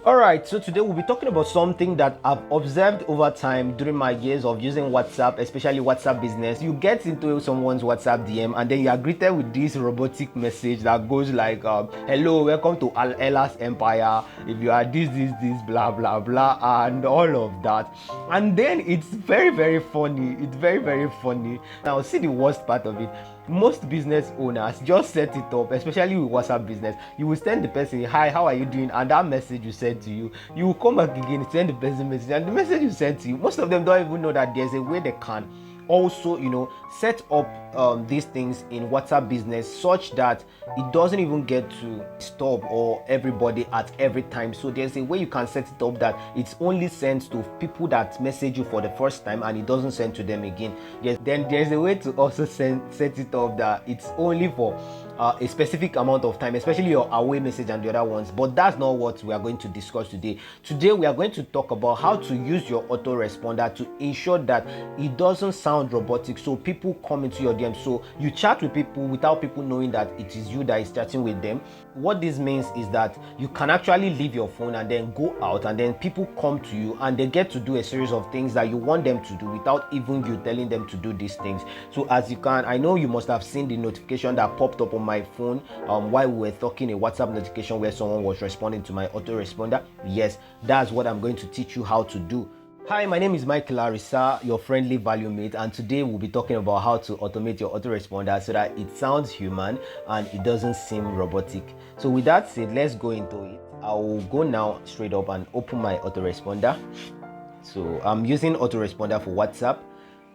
Alright, so today we'll be talking about something that I've observed over time during my years of using WhatsApp, especially WhatsApp business. You get into someone's WhatsApp DM and then you are greeted with this robotic message that goes like, hello, welcome to Ella's Empire. If you are this, blah, blah, blah, and all of that. And then it's very, very funny. It's very, very funny. Now, see the worst part of it. Most business owners just set it up, especially with WhatsApp business. You will send the person, hi, how are you doing? And that message you sent to you, you will come back again, send the person message, and the message you sent to you, most of them don't even know that there's a way they can also set up these things in WhatsApp business such that it doesn't even get to stop or everybody at every time. So there's a way you can set it up that it's only sent to people that message you for the first time and it doesn't send to them again. Yes, then there's a way to also set it up that it's only for a specific amount of time, especially your away message and the other ones. But that's not what we are going to discuss today. Today we are going to talk about how to use your autoresponder to ensure that it doesn't sound robotic, so people come into your DM. So you chat with people without people knowing that it is you that is chatting with them. What this means is that you can actually leave your phone and then go out, and then people come to you and they get to do a series of things that you want them to do without even you telling them to do these things. So as you can, I know you must have seen the notification that popped up on my phone while we were talking, a WhatsApp notification where someone was responding to my autoresponder. Yes, that's what I'm going to teach you how to do. Hi, my name is Mykail, Arisa, your friendly value mate, and today we'll be talking about how to automate your autoresponder so that it sounds human and it doesn't seem robotic. So with that said, let's go into it. I will go now straight up and open my autoresponder. So I'm using autoresponder for WhatsApp.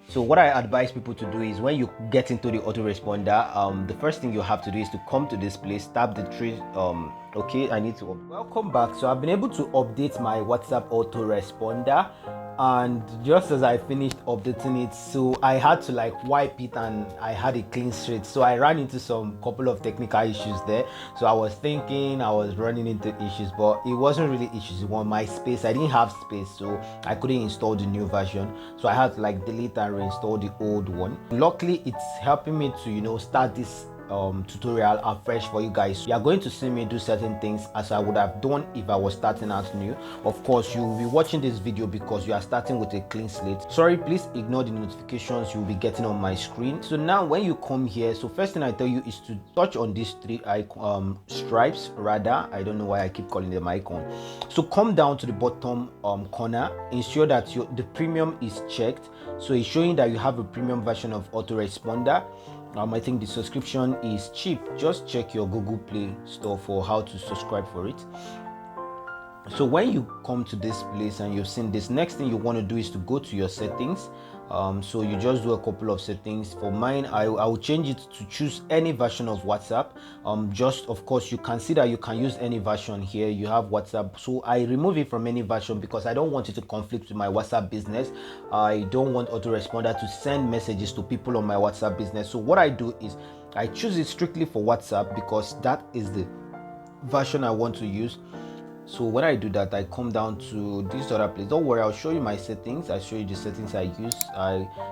So what I advise people to do is when you get into the autoresponder, the first thing you have to do is to come to this place, tap the three. Okay, I need to welcome back. So I've been able to update my WhatsApp autoresponder, and just as I finished updating it, so I had to wipe it and I had a clean slate. So I ran into some couple of technical issues there. So I was thinking I was running into issues, but it wasn't really issues. It was my space. I didn't have space, so I couldn't install the new version. So I had to delete and reinstall the old one. Luckily, it's helping me to start this tutorial afresh for you guys. You are going to see me do certain things as I would have done if I was starting out new. Of course, you will be watching this video because you are starting with a clean slate. Sorry, please ignore the notifications you'll be getting on my screen. So now when you come here, so first thing I tell you is to touch on these three stripes, rather. I don't know why I keep calling them icon. So come down to the bottom corner, ensure that the premium is checked. So it's showing that you have a premium version of autoresponder. I think the subscription is cheap. Just check your Google Play Store for how to subscribe for it. So when you come to this place and you've seen this, next thing you want to do is to go to your settings. So you just do a couple of settings. For mine, I will change it to choose any version of WhatsApp. Just of course you can see that you can use any version here. You have WhatsApp, so I remove it from any version because I don't want it to conflict with my WhatsApp business. I don't want autoresponder to send messages to people on my WhatsApp business. So what I do is I choose it strictly for WhatsApp because that is the version I want to use. So when I do that, I come down to this other place. Don't worry, I'll show you my settings. I'll show you the settings I use.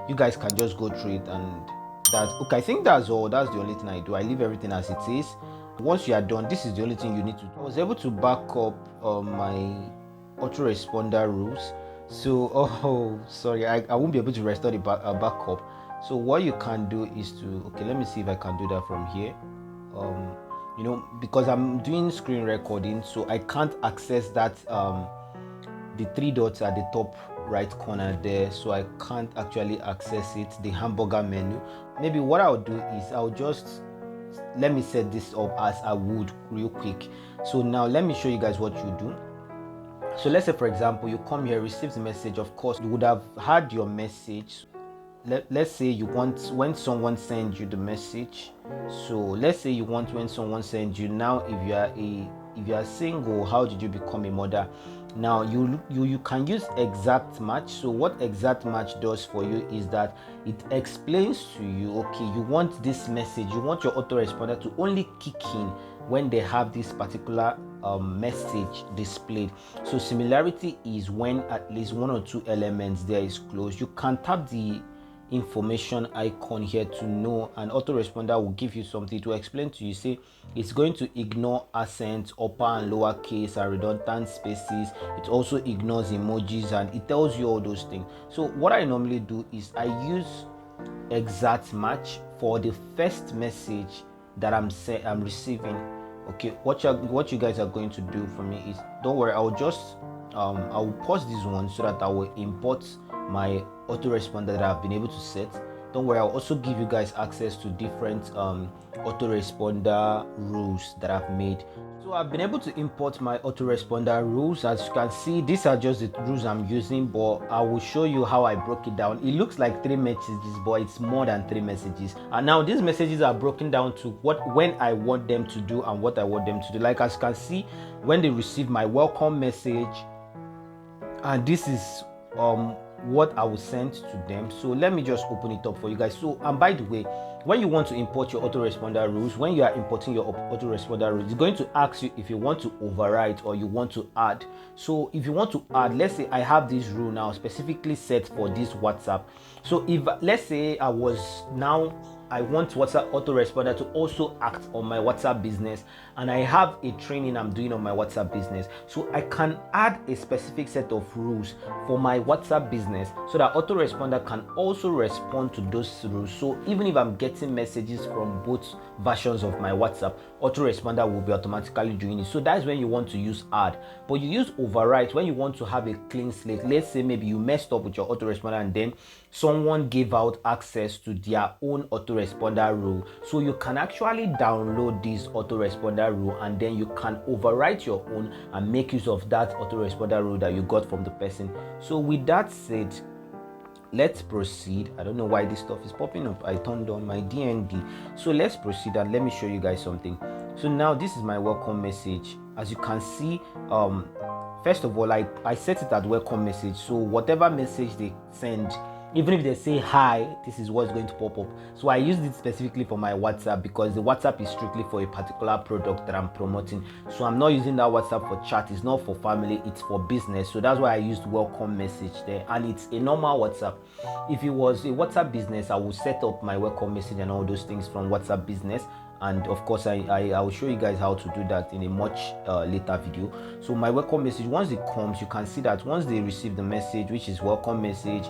You guys can just go through it, and that's okay. I think that's all. That's the only thing I do. I leave everything as it is. Once you are done, this is the only thing you need to do. I was able to back up my autoresponder rules. So sorry, I won't be able to restore the backup. So what you can do is to let me see if I can do that from here. Because I'm doing screen recording, so I can't access that the three dots at the top right corner there, so I can't actually access it, the hamburger menu. Maybe what I'll do is I'll just let me set this up as I would real quick. So now let me show you guys what you do. So let's say for example you come here, receive the message. Of course you would have had your message. Let's say you want when someone sends you the message. So let's say you want when someone sends you, now if you are single, how did you become a mother? Now you can use exact match. So what exact match does for you is that it explains to you, okay, you want this message, you want your autoresponder to only kick in when they have this particular message displayed. So similarity is when at least one or two elements there is closed. You can tap the information icon here to know, and autoresponder will give you something to explain to you. Say it's going to ignore accents, upper and lower case, and redundant spaces. It also ignores emojis, and it tells you all those things. So what I normally do is I use exact match for the first message that I'm receiving. Okay, what you guys are going to do for me is, don't worry, I'll just I will pause this one so that I will import my autoresponder that I've been able to set. Don't worry, I'll also give you guys access to different autoresponder rules that I've made. So I've been able to import my autoresponder rules. As you can see, these are just the rules I'm using, but I will show you how I broke it down. It looks like 3 messages, but it's more than 3 messages. And now these messages are broken down to when I want them to do and what I want them to do. Like as you can see, when they receive my welcome message, and this is what I will send to them. So let me just open it up for you guys. So, and by the way, when you want to import your autoresponder rules, when you are importing your autoresponder rules, it's going to ask you if you want to overwrite or you want to add. So if you want to add, let's say I have this rule now specifically set for this WhatsApp. So if let's say I want WhatsApp autoresponder to also act on my WhatsApp business, and I have a training I'm doing on my WhatsApp business, so I can add a specific set of rules for my WhatsApp business so that autoresponder can also respond to those rules. So even if I'm getting messages from both versions of my WhatsApp, autoresponder will be automatically doing it. So that's when you want to use add. But you use overwrite when you want to have a clean slate. Let's say maybe you messed up with your autoresponder and then someone gave out access to their own autoresponder rule. So you can actually download this autoresponder rule and then you can overwrite your own and make use of that autoresponder rule that you got from the person. So with that said, let's proceed. I don't know why this stuff is popping up. I turned on my DND. So let's proceed and let me show you guys something. So now this is my welcome message. As you can see, first of all, I set it at welcome message. So whatever message they send, even if they say hi, this is what's going to pop up. So I used it specifically for my WhatsApp because the WhatsApp is strictly for a particular product that I'm promoting. So I'm not using that WhatsApp for chat. It's not for family, it's for business. So that's why I used welcome message there, and it's a normal WhatsApp. If it was a WhatsApp business, I would set up my welcome message and all those things from WhatsApp business. And of course I will show you guys how to do that in a much later video. So my welcome message, once it comes, you can see that once they receive the message, which is welcome message,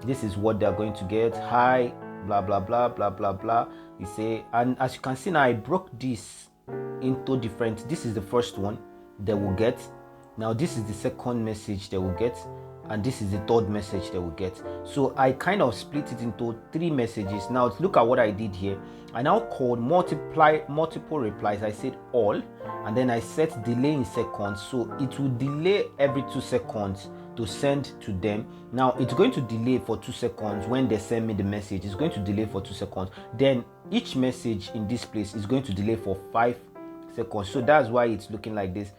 this is what they're going to get. Hi, blah blah blah blah blah blah. You say, and as you can see now, I broke this into different. This is the first one they will get. Now this is the second message they will get, and this is the third message they will get. So I kind of split it into 3 messages. Now look at what I did here. I now called multiple replies. I said all, and then I set delay in seconds. So it will delay every 2 seconds to send to them. Now it's going to delay for 2 seconds when they send me the message. It's going to delay for 2 seconds. Then each message in this place is going to delay for 5 seconds. So that's why it's looking like this.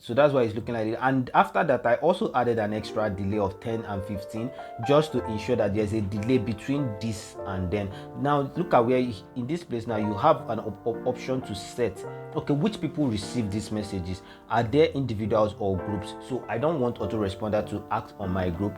And after that, I also added an extra delay of 10 and 15 just to ensure that there's a delay between this and then. Now look at where in this place now you have an option to set, okay, which people receive these messages. Are they individuals or groups? So I don't want autoresponder to act on my group,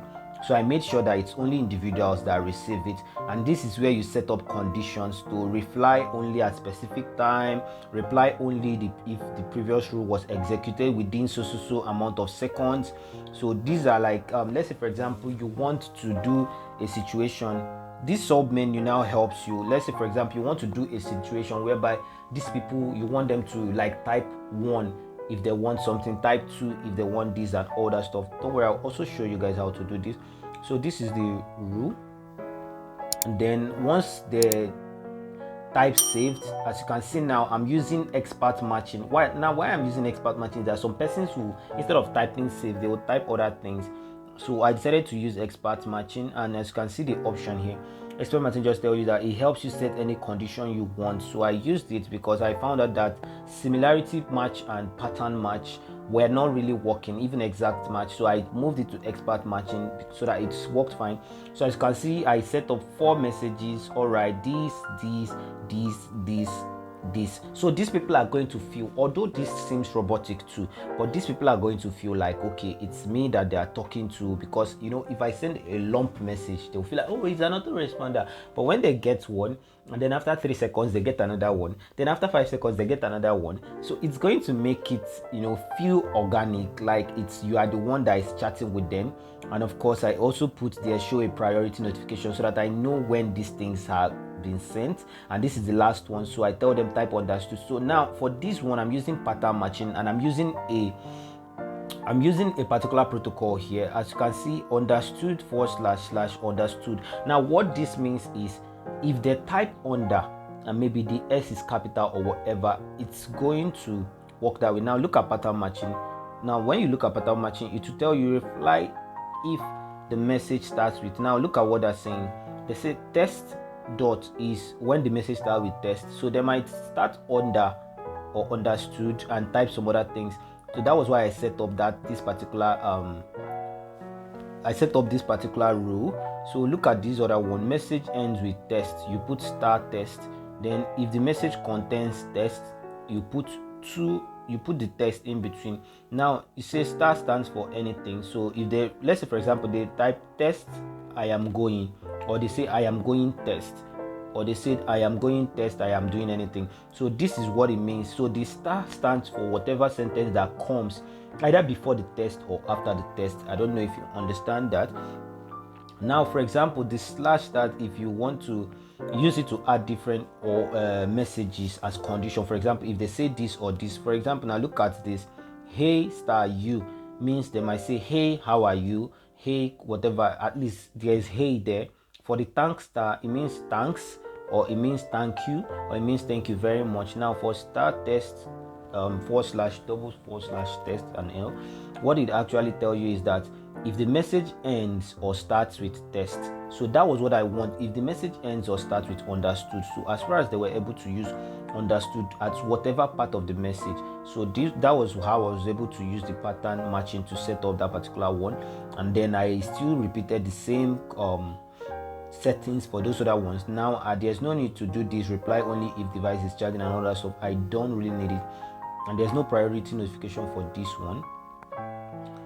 so I made sure that it's only individuals that receive it. And this is where you set up conditions to reply only at specific time, reply only if the previous rule was executed within so amount of seconds. So these are like let's say for example you want to do a situation. This sub menu now helps you. Let's say for example you want to do a situation whereby these people, you want them to like type 1 if they want something, type 2 if they want this and all that stuff. Don't worry, I'll also show you guys how to do this. So this is the rule, and then once the type saved, as you can see now, I'm using expert matching. Why I'm using expert matching, there are some persons who instead of typing save, they will type other things. So I decided to use expert matching, and as you can see the option here, expert matching just tells you that it helps you set any condition you want. So I used it because I found out that similarity match and pattern match were not really working, even exact match. So I moved it to expert matching so that it worked fine. So as you can see, I set up 4 messages. All right, this, this. So these people are going to feel, although this seems robotic too, but these people are going to feel like, okay, it's me that they are talking to, because if I send a lump message, they'll feel like, oh, it's an autoresponder. But when they get one, and then after 3 seconds they get another one, then after 5 seconds they get another one, so it's going to make it feel organic, like you are the one that is chatting with them. And of course, I also put there show a priority notification so that I know when these things have been sent, and this is the last one, so I tell them type understood. So now for this one, I'm using pattern matching, and I'm using a particular protocol here. As you can see, understood / understood. Now what this means is, if they type under and maybe the S is capital or whatever, it's going to work that way. Now look at pattern matching. Now when you look at pattern matching, it will tell you reply if the message starts with, now look at what they're saying. They say test dot is when the message starts with test, so they might start under or understood and type some other things. So that was why I set up this particular rule. So look at this other one, message ends with test, you put star test. Then if the message contains test, you put the test in between. Now it says star stands for anything. So if they, let's say for example, they type test I am going, or they say I am going test, or they said I am going test I am doing anything. So this is what it means. So the star stands for whatever sentence that comes either before the test or after the test. I don't know if you understand that. Now for example, the slash, that if you want to use it to add different messages as condition. For example, if they say this or this, for example, now look at this, hey star you, means they might say hey how are you, hey whatever, at least there is hey there. For the thank star, it means thanks, or it means thank you, or it means thank you very much. Now for star test / double / test and L, what it actually tell you is that if the message ends or starts with test, so that was what I want, if the message ends or starts with understood. So as far as they were able to use understood at whatever part of the message, so that was how I was able to use the pattern matching to set up that particular one. And then I still repeated the same settings for those other ones. Now there's no need to do this reply only if device is charging and all that stuff. I don't really need it, and there's no priority notification for this one.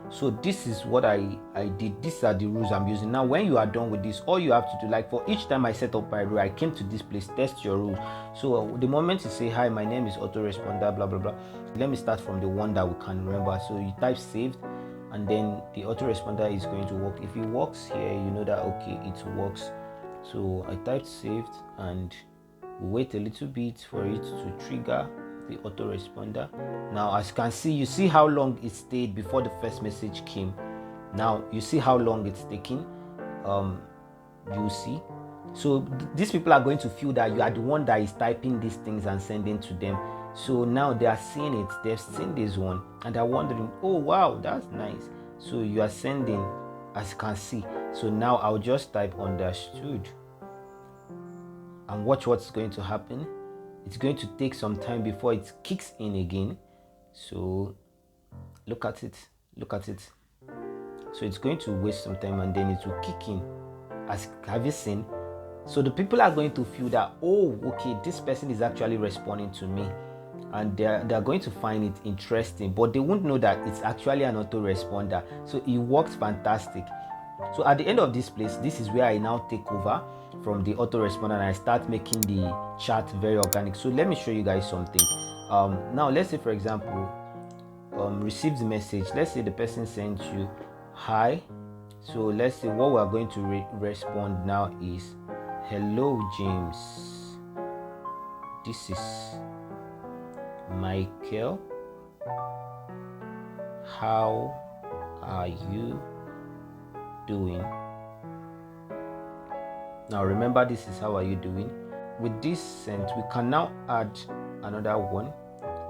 So this is what I did. These are the rules I'm using. Now when you are done with this, all you have to do, like for each time I set up my rule, I came to this place, test your rules. So the moment you say hi, my name is Autoresponder, blah blah blah, let me start from the one that we can remember. So you type saved, and then the autoresponder is going to work. If it works here, you know that okay, it works. So I typed saved, and we wait a little bit for it to trigger the autoresponder. Now as you can see, you see how long it stayed before the first message came. Now you see how long it's taking. You see, so these people are going to feel that you are the one that is typing these things and sending to them. So now they are seeing it, they've seen this one, and they're wondering, oh wow, that's nice. So you are sending, as you can see. So now I'll just type understood and watch what's going to happen. It's going to take some time before it kicks in again. So look at it. So it's going to waste some time, and then it will kick in. Have you seen? So the people are going to feel that, oh okay, this person is actually responding to me, and they're going to find it interesting, but they won't know that it's actually an autoresponder. So it works fantastic. So at the end of this place, this is where I now take over from the autoresponder, and I start making the chat very organic. So let me show you guys something. Now let's say for example, receive the message. Let's say the person sent you hi. So let's say what we're going to respond now is, hello James, this is Mykail, how are you doing? Now remember, this is how are you doing. With this sent, we can now add another one.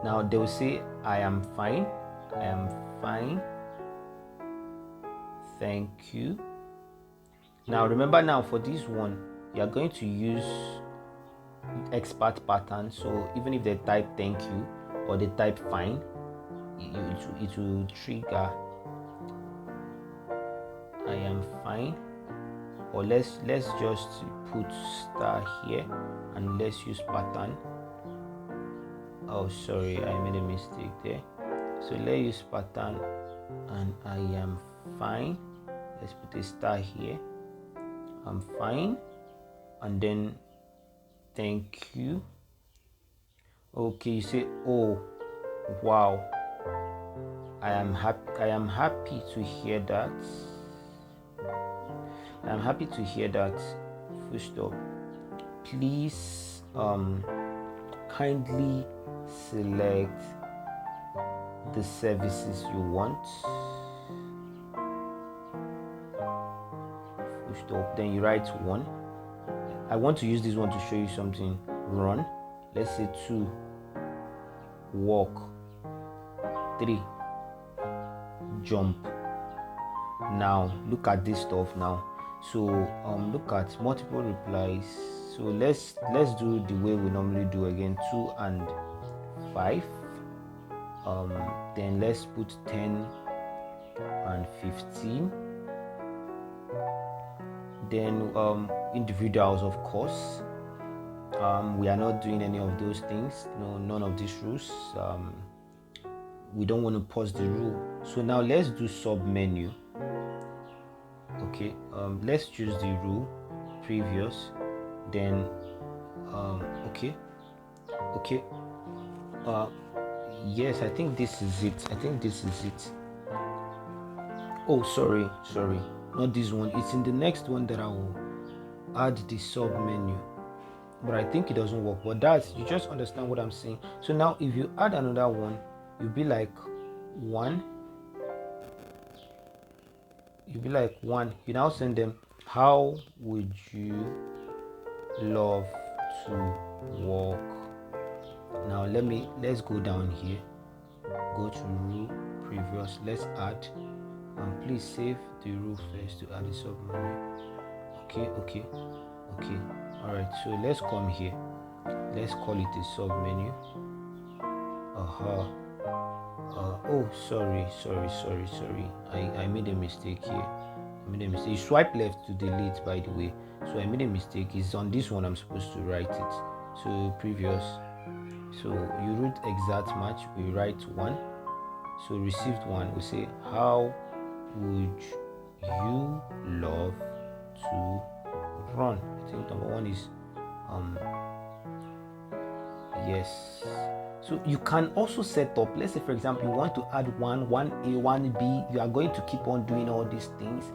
Now they will say I am fine, thank you. Now remember, now for this one you are going to use expert pattern. So even if they type thank you or they type fine, it will trigger I am fine. Or let's just put star here, and let's use pattern. Oh, sorry, I made a mistake there. So let's use pattern, and I am fine. Let's put a star here. I'm fine, and then thank you. Okay, you say, oh, wow, I am happy to hear that. I'm happy to hear that. Full stop. Please kindly select the services you want. Full stop. Then you write 1. I want to use this one to show you something. Run. Let's say 2. Walk. 3. Jump. Now look at this stuff now. So look at multiple replies. So let's do the way we normally do again. 2 and 5. Then let's put 10 and 15. Then individuals, of course. We are not doing any of those things. No, none of these rules. We don't want to pause the rule. So now let's do sub menu. Okay, let's choose the rule previous. Then okay, yes, I think this is it. Oh, sorry, not this one. It's in the next one that I will add the sub menu, but I think it doesn't work. But you just understand what I'm saying. So now if you add another one, you'll be like 1. You now send them, how would you love to work? Now let's go down here, go to rule previous, let's add, and please save the rule first to add the sub menu. Okay. All right, so let's come here, let's call it a sub menu. Oh, sorry. I made a mistake here. You swipe left to delete, by the way. So I made a mistake. It's on this one I'm supposed to write it. So previous. So you root exact match. We write 1. So received 1. We say, how would you love to run? I think number 1 is yes. So you can also set up, let's say for example you want to add 1A, 1B. You are going to keep on doing all these things.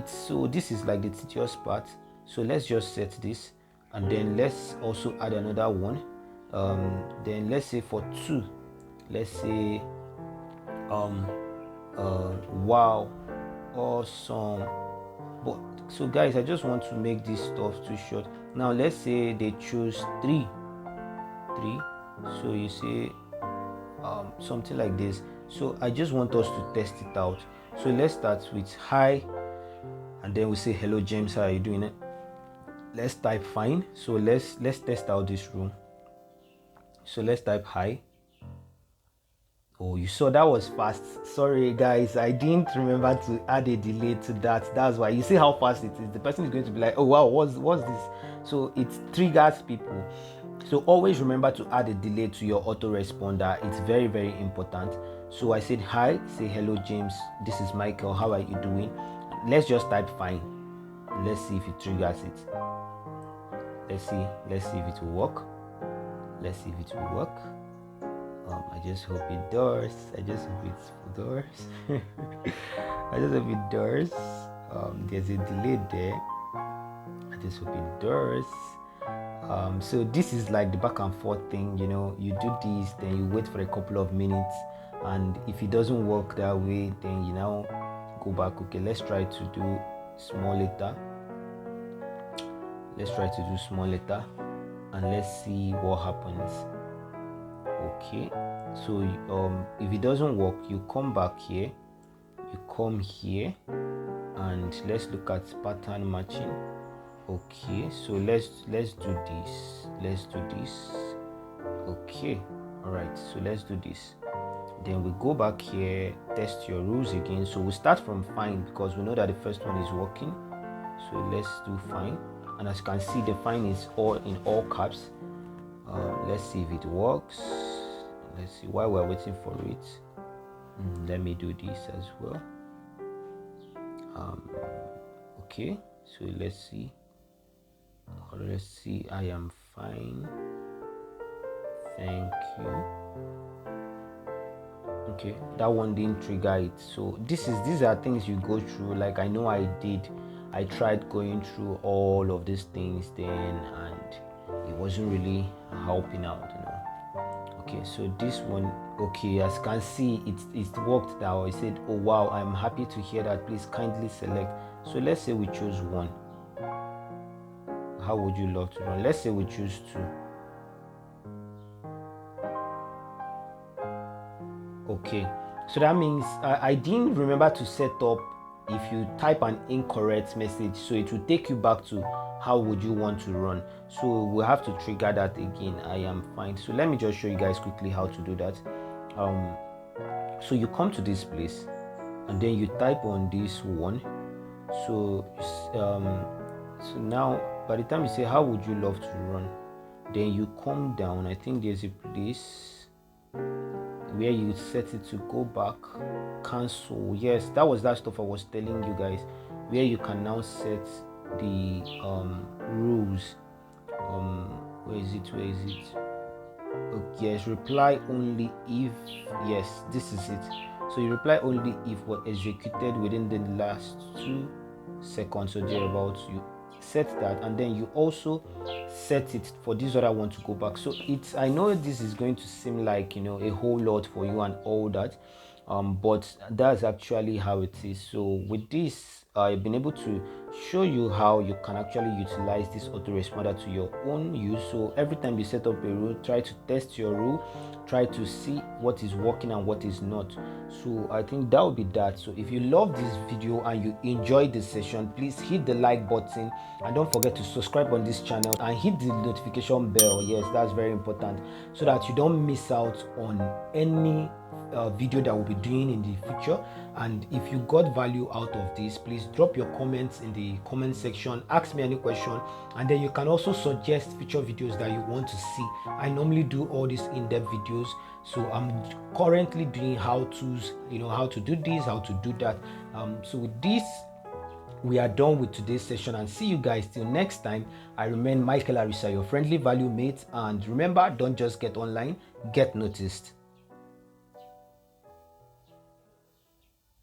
So this is like the tedious part. So let's just set this, and then let's also add another one. Then let's say for 2, let's say wow, awesome. But so guys, I just want to make this stuff too short. Now let's say they choose 3. So you say something like this. So I just want us to test it out. So let's start with hi, and then we say, hello James, how are you doing? Let's type fine. So let's test out this room. So let's type hi. Oh, you saw that was fast. Sorry guys, I didn't remember to add a delay to that. That's why. You see how fast it is. The person is going to be like, oh wow, what's this? So it triggers people. So always remember to add a delay to your autoresponder. It's very, very important. So I said hi, say hello James, this is Mykail, how are you doing? Let's just type fine. Let's see if it triggers it. Let's see if it will work. I just hope it does. I just hope it does. There's a delay there. I just hope it does. So this is like the back and forth thing, you do this, then you wait for a couple of minutes, and if it doesn't work that way, then you now go back. Okay, let's try to do small letter. And let's see what happens. Okay, so if it doesn't work, you come back here, and let's look at pattern matching. Okay, so let's do this. Okay, all right, so let's do this. Then we go back here, test your rules again. So we start from fine because we know that the first one is working. So let's do fine, and as you can see, the fine is all in all caps. Let's see if it works. Let's see while we're waiting for it. Let me do this as well. Okay, so let's see. I am fine, thank you. Okay, that one didn't trigger it. So these are things you go through. Like, I know I tried going through all of these things then, and it wasn't really helping out, Okay, so this one, okay, as you can see, it worked now. It said, oh wow, I'm happy to hear that, please kindly select. So let's say we choose 1. How would you love to run? Let's say we choose 2. Okay, so that means I didn't remember to set up if you type an incorrect message, so it will take you back to how would you want to run. So we'll have to trigger that again. I am fine. So let me just show you guys quickly how to do that. So you come to this place and then you type on this one. So now by the time you say how would you love to run, then you come down. I think there's a place where you set it to go back, cancel. Yes, that was that stuff I was telling you guys, where you can now set the rules. Where is it? Okay, yes, reply only if, yes, this is it. So you reply only if was executed within the last 2 seconds or thereabouts. You set that, and then you also set it for this other one to go back. So I know this is going to seem like a whole lot for you and all that, but that's actually how it is. So with this, I've been able to show you how you can actually utilize this autoresponder to your own use. So every time you set up a rule, try to test your rule, try to see what is working and what is not. So I think that would be that. So if you love this video and you enjoyed this session, please hit the like button and don't forget to subscribe on this channel and hit the notification bell. Yes, that's very important, so that you don't miss out on any video that we'll be doing in the future. And if you got value out of this, please drop your comments in the comment section, ask me any question, and then you can also suggest future videos that you want to see. I normally do all these in-depth videos, so I'm currently doing how-tos, how to do this, how to do that. So with this, we are done with today's session, and see you guys till next time. I remain Mykail Arisa, your friendly value mate, and remember, don't just get online, get noticed.